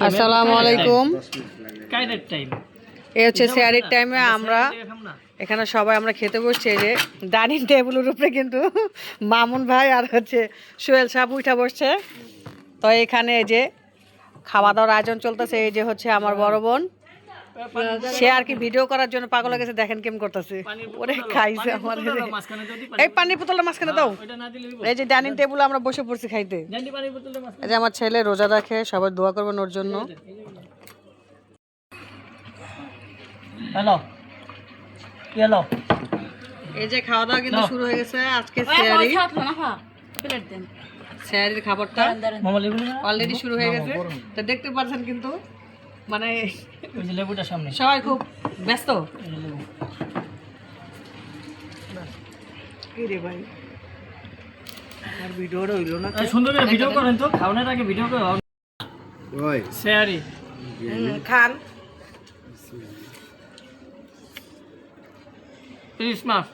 আসসালামু আলাইকুম। এই হচ্ছে সেহারির টাইমে আমরা এখানে সবাই আমরা খেতে বসছি। এই যে ডাইনিং টেবিলের উপরে কিন্তু মামুন ভাই আর হচ্ছে সোহেল সাহেব উঠা বসছে। তো এখানে এই যে খাওয়া দাওয়ার আয়োজন চলতেছে। এই যে হচ্ছে আমার বড় বোন, সে আর কি ভিডিও করার জন্য পাগল হয়ে গেছে। দেখেন কেমন করতেছে, ওরে খাইছে আমার। এই পানির বোতলটা মাঝখানে দাও। এই যে ডাইনিং টেবিলে আমরা বসে পড়ছি খাইতে। এই যে আমার ছেলে রোজা রাখে, সবাই দোয়া করবেন ওর জন্য। হ্যালো হ্যালো, এই যে খাওয়া দাওয়া কিন্তু শুরু হয়ে গেছে। আজকে সেহারির খাবারটা অলরেডি শুরু হয়ে গেছে। তো দেখতে পাচ্ছেন কিন্তু মানে লেবুটা সামনে সবাই খুব ব্যস্ত। কি রে ভাই, আর ভিডিওটা হইলো না। সুন্দর করে ভিডিও করেন তো, খাওয়ানোর আগে ভিডিও করে ওই সেহারি খান। প্লিজ মাফ।